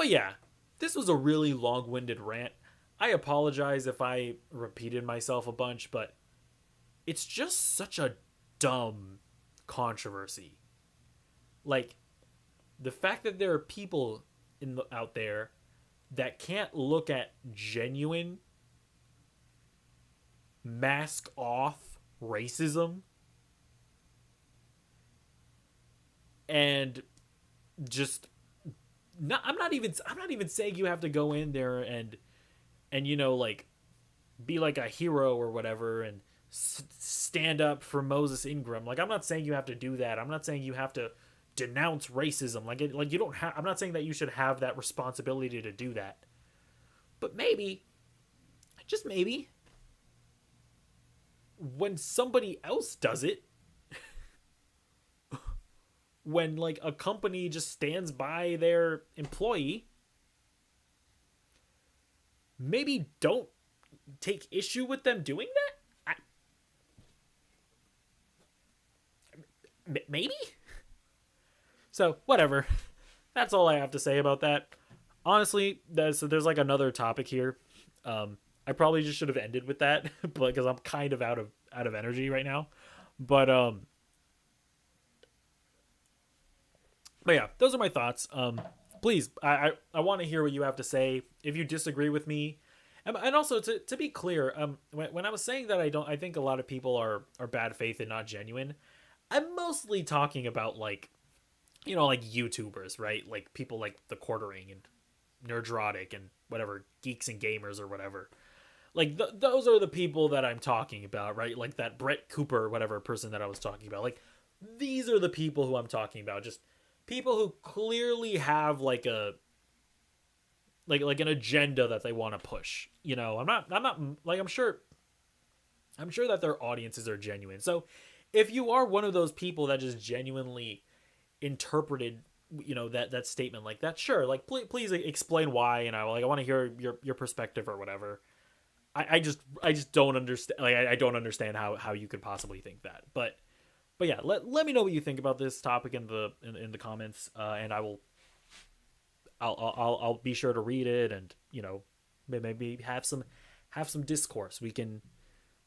yeah, this was a really long-winded rant. I apologize if I repeated myself a bunch, but it's just such a dumb controversy. Like, the fact that there are people out there that can't look at genuine mask off racism and just I'm not even saying you have to go in there and like be like a hero or whatever and stand up for Moses Ingram. Like, I'm not saying you have to do that. I'm not saying you have to denounce racism. Like you don't have. I'm not saying that you should have that responsibility to do that. But maybe, just maybe, when somebody else does it, when like a company just stands by their employee, maybe don't take issue with them doing that. Maybe. So whatever. That's all I have to say about that. Honestly, there's like another topic here. I probably just should have ended with that, because I'm kind of out of energy right now. But yeah, those are my thoughts. Please, I want to hear what you have to say. If you disagree with me, and also to be clear, when I was saying that I think a lot of people are bad faith and not genuine, I'm mostly talking about like YouTubers, right? Like people like The Quartering and Nerdrotic and whatever, Geeks and Gamers or whatever. Like those are the people that I'm talking about, right? Like that Brett Cooper, whatever person that I was talking about. Like, these are the people who I'm talking about. Just people who clearly have like a like an agenda that they want to push. I'm not like, I'm sure that their audiences are genuine. So if you are one of those people that just genuinely interpreted that statement like that, sure, like please explain why, and I want to hear your perspective or whatever. I just don't understand. Like, I don't understand how you could possibly think that. But yeah, let me know what you think about this topic in the comments, and I'll be sure to read it, and maybe have some discourse. We can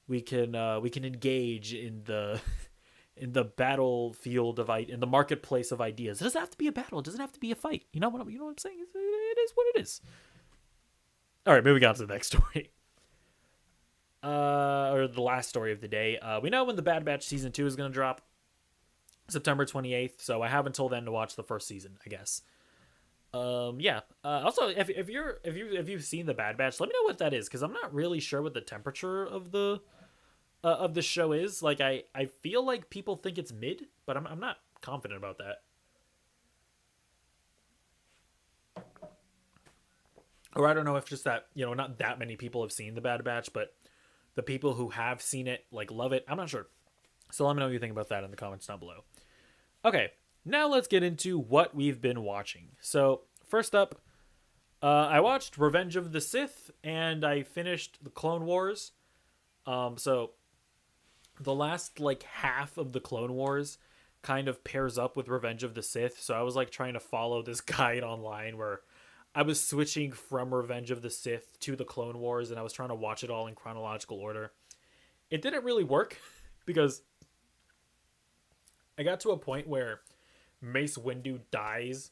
engage in the battlefield in the marketplace of ideas. It doesn't have to be a battle. It doesn't have to be a fight. You know what I'm saying? It is what it is. All right, moving on to the next story. Or the last story of the day. We know when the Bad Batch season 2 is going to drop, September 28th. So I have until then to watch the first season, I guess. Yeah. Also, if you've seen the Bad Batch, let me know what that is, because I'm not really sure what the temperature of the show is. Like, I feel like people think it's mid, but I'm not confident about that. Or I don't know if just that, not that many people have seen the Bad Batch, but the people who have seen it like love it. I'm not sure. So let me know what you think about that in the comments down below. Okay, now let's get into what we've been watching. So first up, I watched Revenge of the Sith, and I finished the Clone Wars. So the last like half of the Clone Wars kind of pairs up with Revenge of the Sith. So I was like trying to follow this guide online where I was switching from Revenge of the Sith to the Clone Wars, and I was trying to watch it all in chronological order. It didn't really work because I got to a point where Mace Windu dies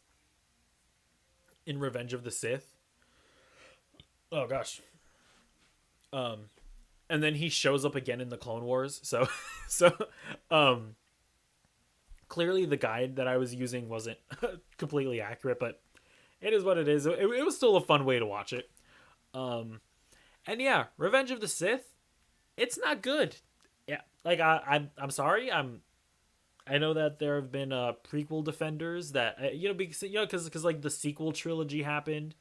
in Revenge of the Sith. Oh gosh. Um, and then he shows up again in the Clone Wars. So, so, um, clearly the guide that I was using wasn't completely accurate, but it is what it is. It was still a fun way to watch it. Um, and yeah, Revenge of the Sith. It's not good. Yeah, like I'm sorry. I know that there have been prequel defenders that because like the sequel trilogy happened,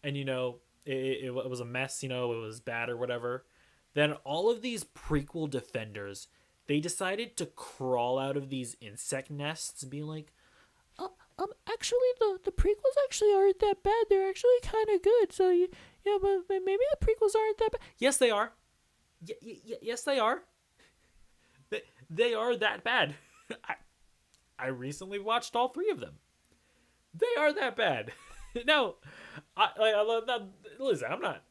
and it was a mess. It was bad or whatever. Then all of these prequel defenders, they decided to crawl out of these insect nests and be like, actually the prequels actually aren't that bad. They're actually kind of good. So yeah, but maybe the prequels aren't that bad. Yes, they are. Yes, they are. They are that bad. I recently watched all three of them. They are that bad. No, I love that. Listen, I'm not.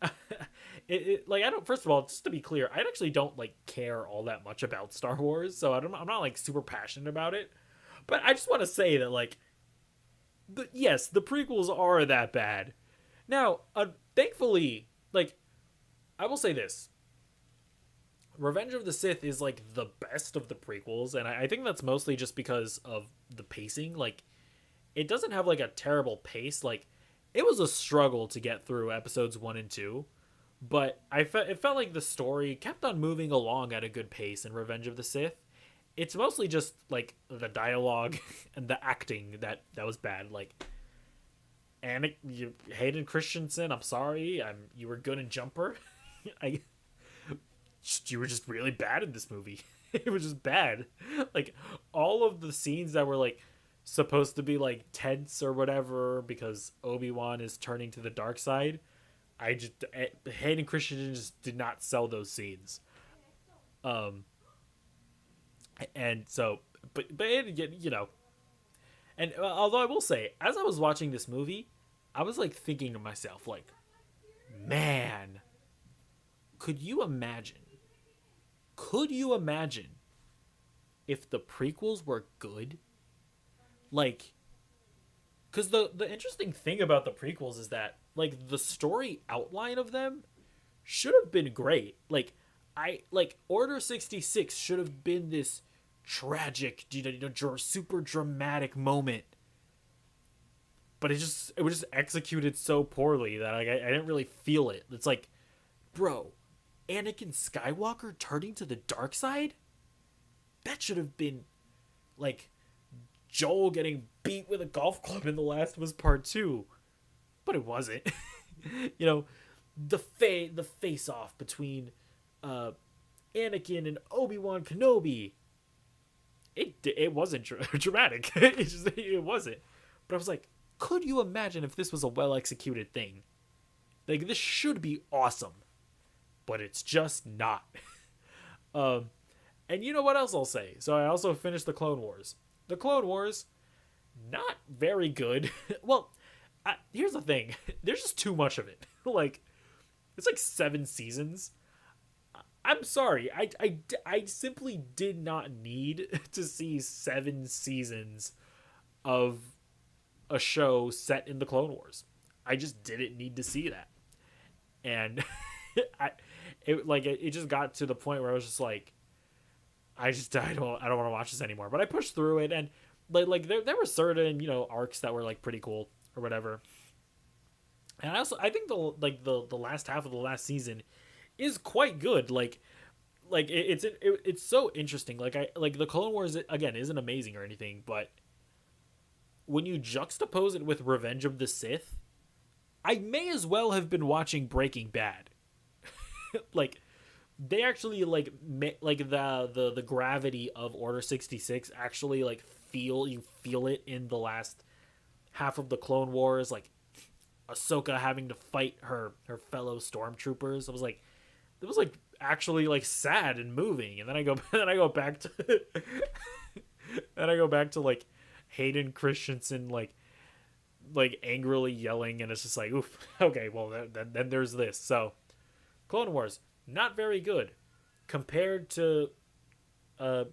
Like I don't. First of all, just to be clear, I actually don't like care all that much about Star Wars, so I'm not like super passionate about it. But I just want to say that like, yes, the prequels are that bad. Now, thankfully, like I will say this: Revenge of the Sith is like the best of the prequels, and I think that's mostly just because of the pacing. Like, it doesn't have like a terrible pace. Like, it was a struggle to get through episodes 1 and 2, but it felt like the story kept on moving along at a good pace in Revenge of the Sith. It's mostly just like the dialogue and the acting that was bad. Like, Hayden Christensen, I'm sorry, you were good in Jumper. I you were just really bad in this movie. It was just bad. Like all of the scenes that were like supposed to be like tense or whatever because Obi-Wan is turning to the dark side. Hayden Christensen just did not sell those scenes. And so, but and although I will say, as I was watching this movie, I was like thinking to myself, like, man, could you imagine? Could you imagine if the prequels were good? Like, because the interesting thing about the prequels is that like the story outline of them should have been great. Like, Order 66 should have been this tragic, super dramatic moment. But it was just executed so poorly that like, I didn't really feel it. It's like, bro, Anakin Skywalker turning to the dark side? That should have been like Joel getting beat with a golf club in The Last of Us Part 2. But it wasn't. The face off between Anakin and Obi-Wan Kenobi. It wasn't dramatic. It wasn't. But I was like, could you imagine if this was a well executed thing? Like this should be awesome, but it's just not. And you know what else I'll say? So I also finished the Clone Wars. The Clone Wars, not very good. Well, here's the thing. There's just too much of it. Like, it's like 7 seasons. I'm sorry. I simply did not need to see 7 seasons of a show set in the Clone Wars. I just didn't need to see that. And it just got to the point where I was just like, I don't want to watch this anymore. But I pushed through it, and like there were certain arcs that were like pretty cool or whatever. And I think the last half of the last season is quite good. It's so interesting. Like the Clone Wars again isn't amazing or anything, but when you juxtapose it with Revenge of the Sith, I may as well have been watching Breaking Bad. Like they actually like the gravity of Order 66 actually like you feel it in the last half of the Clone Wars, like Ahsoka having to fight her fellow stormtroopers. It was like actually like sad and moving. And then I go back to then I go back to like Hayden Christensen like angrily yelling, and it's just like, oof, okay, well then there's this. So Clone Wars, not very good compared to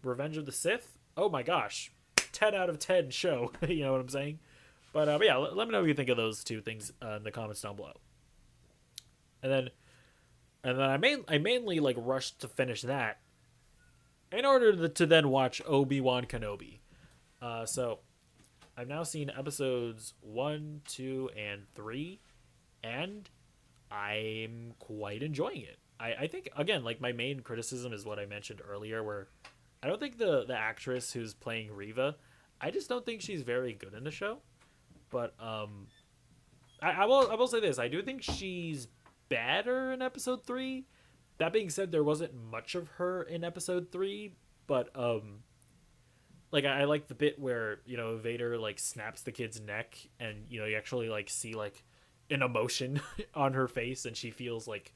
Revenge of the Sith. Oh my gosh, 10 out of 10 show. You know what I'm saying? But yeah, let me know what you think of those two things in the comments down below. and then I mainly like rushed to finish that in order to then watch Obi-Wan Kenobi. So I've now seen episodes 1, 2, and 3, and I'm quite enjoying it. I think, again, like, my main criticism is what I mentioned earlier, where I don't think the actress who's playing Riva, I just don't think she's very good in the show. But I will say this: I do think she's better in episode 3. That being said, there wasn't much of her in episode 3, but like, I like the bit where, Vader like snaps the kid's neck, and you actually like see like an emotion on her face, and she feels like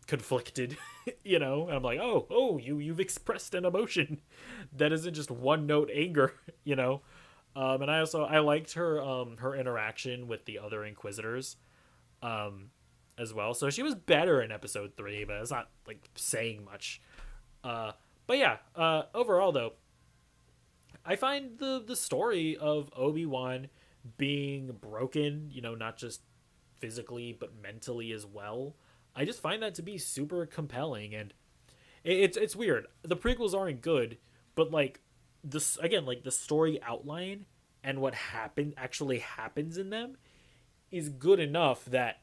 conflicted. And I'm like, oh, you've expressed an emotion that isn't just one note anger. And I liked her interaction with the other Inquisitors as well. So she was better in episode 3, but it's not like saying much. But yeah, overall though, I find the story of Obi-Wan being broken, not just physically but mentally as well, I just find that to be super compelling. And it's weird. The prequels aren't good, but like this, again, like the story outline and what actually happens in them is good enough that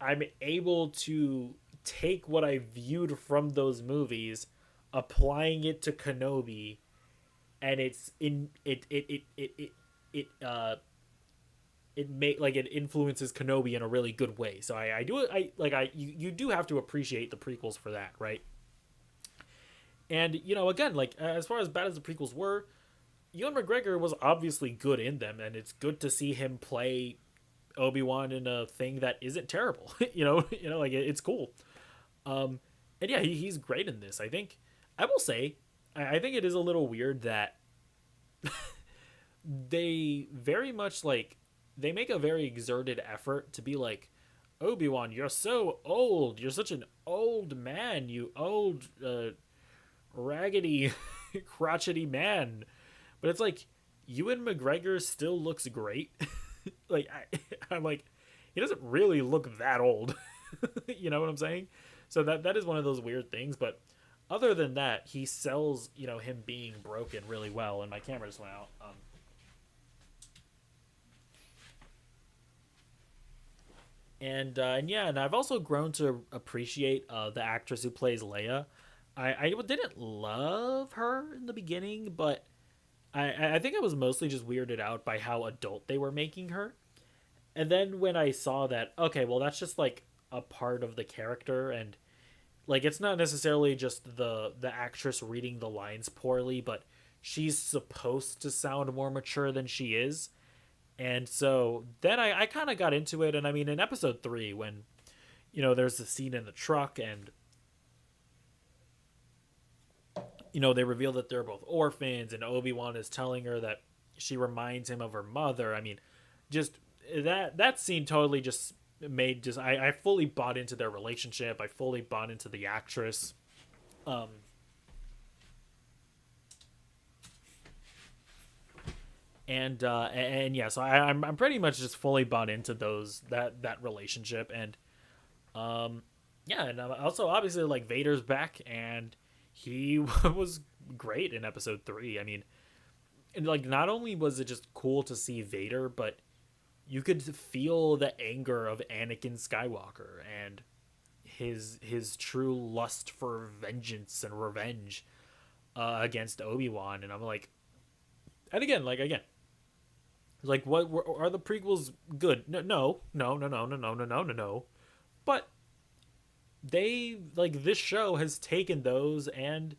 I'm able to take what I viewed from those movies, applying it to Kenobi, and it influences Kenobi in a really good way. So you do have to appreciate the prequels for that, right? And again, like, as far as bad as the prequels were, Ewan McGregor was obviously good in them, and it's good to see him play Obi-Wan in a thing that isn't terrible. Like, it's cool. And yeah, he's great in this. I will say, I think it is a little weird that they very much like, they make a very exerted effort to be like, Obi-Wan, you're so old. You're such an old man. You old, raggedy, crotchety man. But it's like, Ewan McGregor still looks great. Like, I'm like, he doesn't really look that old. You know what I'm saying? So that is one of those weird things. But other than that, he sells, him being broken really well. And my camera just went out. And yeah, and I've also grown to appreciate the actress who plays Leia. I didn't love her in the beginning, but I think I was mostly just weirded out by how adult they were making her. And then when I saw that, okay, well, that's just like a part of the character, and like, it's not necessarily just the actress reading the lines poorly, but she's supposed to sound more mature than she is. And so then I kind of got into it. And I mean, in episode 3, when, there's the scene in the truck, and, they reveal that they're both orphans, and Obi-Wan is telling her that she reminds him of her mother. I mean, just that scene totally just made, I fully bought into their relationship. I fully bought into the actress. And yeah, so I'm pretty much just fully bought into that relationship. And yeah, and also, obviously, like, Vader's back, and he was great in episode 3. I mean, and like, not only was it just cool to see Vader, but you could feel the anger of Anakin Skywalker and his true lust for vengeance and revenge against Obi-Wan. And I'm like, and again, like, what are the prequels good? No. But they, like, this show has taken those, and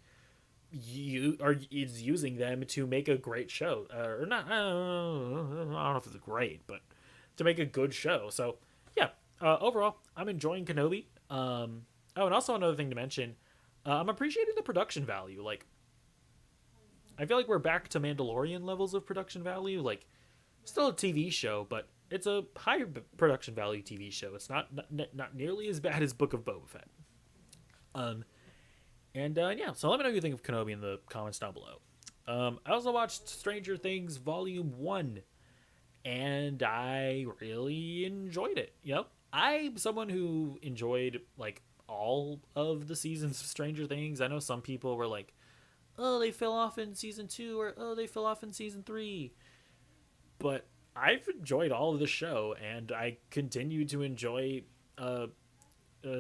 is using them to make a great show, or not. I don't know if it's great, but to make a good show. So yeah, overall, I'm enjoying Kenobi. Oh, and also another thing to mention, I'm appreciating the production value. Like, I feel like we're back to Mandalorian levels of production value. Like, still a TV show, but it's a higher production value TV show. It's not nearly as bad as Book of Boba Fett. And yeah, so let me know what you think of Kenobi in the comments down below. I also watched Stranger Things Volume 1, and I really enjoyed it. Yep. I'm someone who enjoyed like all of the seasons of Stranger Things. I know some people were like, "Oh, they fell off in season 2," or "Oh, they fell off in season 3." But I've enjoyed all of the show, and I continue to enjoy uh,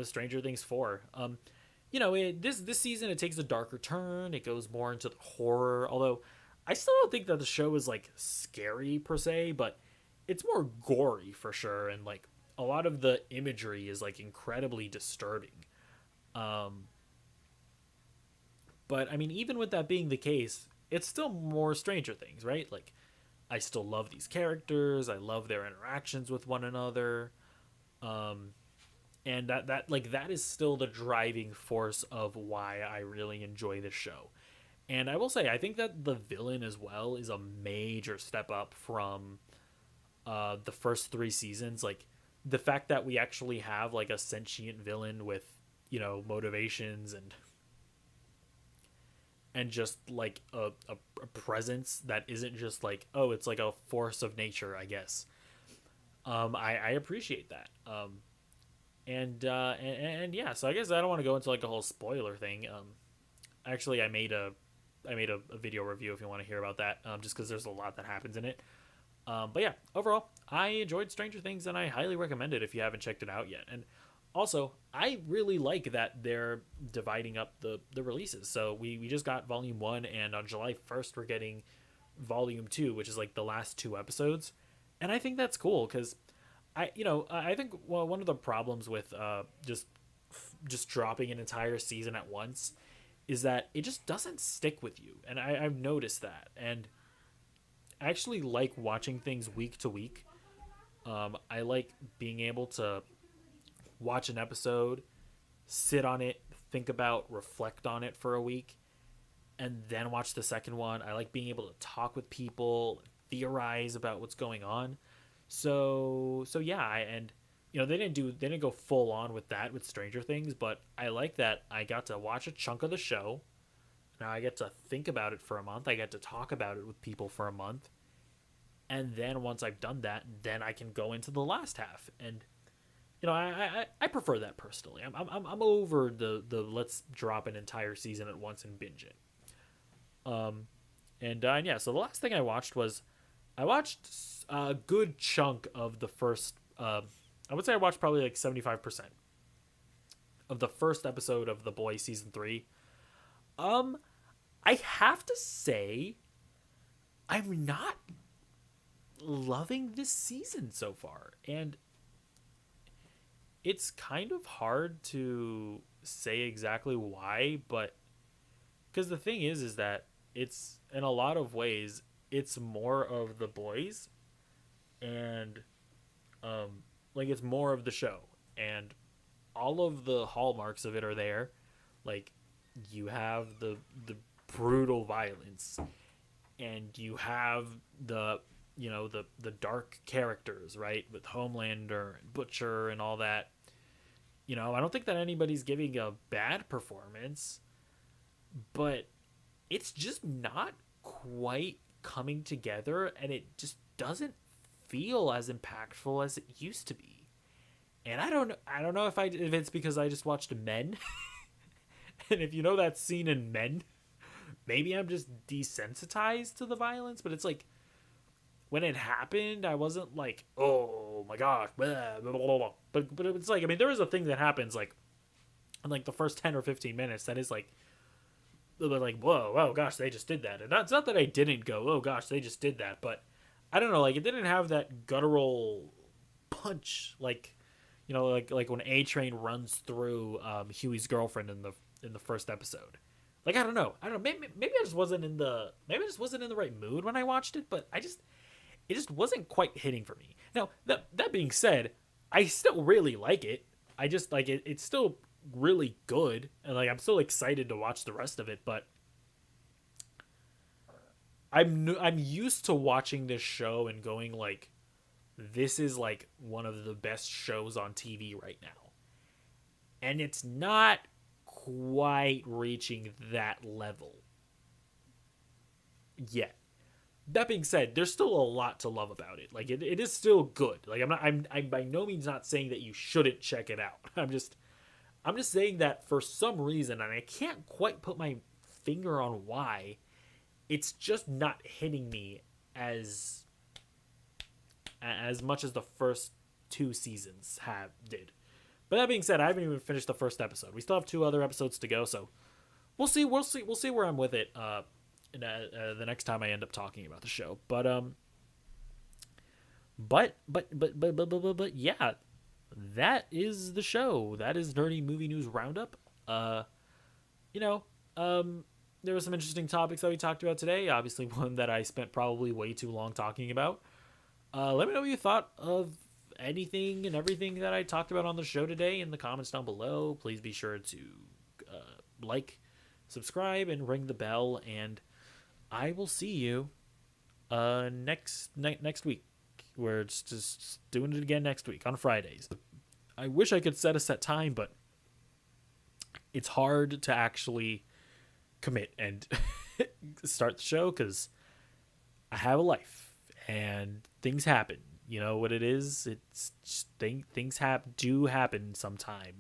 Stranger Things 4. This season it takes a darker turn. It goes more into the horror. Although I still don't think that the show is like scary per se, but it's more gory for sure, and like a lot of the imagery is like incredibly disturbing. Um, but I mean, even with that being the case, it's still more Stranger Things, right? Like I still love these characters. I love their interactions with one another. Um, and that is still the driving force of why I really enjoy this show. And I will say, I think that the villain as well is a major step up from the first 3 seasons. Like the fact that we actually have like a sentient villain with motivations and just like a presence that isn't just like, oh, it's like a force of nature, I guess. I appreciate that. And yeah, so I guess I don't want to go into like a whole spoiler thing. Actually, I made a video review if you want to hear about that. Just because there's a lot that happens in it. But yeah, overall, I enjoyed Stranger Things, and I highly recommend it if you haven't checked it out yet. And also, I really like that they're dividing up the releases. So we just got Volume 1, and on July 1st, we're getting Volume 2, which is like the last 2 episodes. And I think that's cool because I think one of the problems with just dropping an entire season at once is that it just doesn't stick with you, and I've noticed that. And I actually like watching things week to week. I like being able to watch an episode, sit on it, think about, reflect on it for a week, and then watch the second one. I like being able to talk with people, theorize about what's going on. So yeah, and they didn't go full on with that with Stranger Things, but I like that I got to watch a chunk of the show. Now I get to think about it for a month. I get to talk about it with people for a month. And then once I've done that, then I can go into the last half. And I prefer that personally. I'm over the let's drop an entire season at once and binge it. Um, and yeah, so the last thing I watched was I watched a good chunk of the first. I would say I watched probably like 75% of the first episode of The Boys season 3. Um, I have to say, I'm not loving this season so far, and it's kind of hard to say exactly why, but because the thing is that it's in a lot of ways it's more of The Boys, and like it's more of the show, and all of the hallmarks of it are there. Like you have the brutal violence, and you have the dark characters, right, with Homelander and Butcher and all that. I don't think that anybody's giving a bad performance, but it's just not quite coming together, and it just doesn't feel as impactful as it used to be. And I don't know if it's because I just watched Men. And if you know that scene in Men, maybe I'm just desensitized to the violence, but it's like when it happened, I wasn't like, oh my gosh, blah, blah, blah, blah. But it's like, I mean, there is a thing that happens like in like the first 10 or 15 minutes that is like, they're like, whoa, oh gosh, they just did that. And it's not that I didn't go, oh gosh, they just did that, but I don't know, like it didn't have that guttural punch, like like when A Train runs through Huey's girlfriend in the first episode. Like I don't know, maybe I just wasn't in the right mood when I watched it, but it just wasn't quite hitting for me. Now that being said, I still really like it. I just like it. It's still really good, and like I'm still excited to watch the rest of it. But I'm used to watching this show and going like, this is like one of the best shows on TV right now, and it's not quite reaching that level yet. That being said, there's still a lot to love about it. Like it is still good. Like I'm by no means not saying that you shouldn't check it out. I'm just saying that for some reason, and I can't quite put my finger on why, it's just not hitting me as much as the first two seasons did. But that being said, I haven't even finished the first episode. We still have 2 other episodes to go, so we'll see where I'm with it the next time I end up talking about the show. But yeah, that is the show. That is Nerdy Movie News Roundup. There were some interesting topics that we talked about today. Obviously, one that I spent probably way too long talking about. Let me know what you thought of anything and everything that I talked about on the show today in the comments down below. Please be sure to like, subscribe, and ring the bell. And I will see you next week. We're just doing it again next week on Fridays. I wish I could set a set time, but it's hard to actually commit and start the show because I have a life and things happen. You know what it is? It's just things do happen sometimes.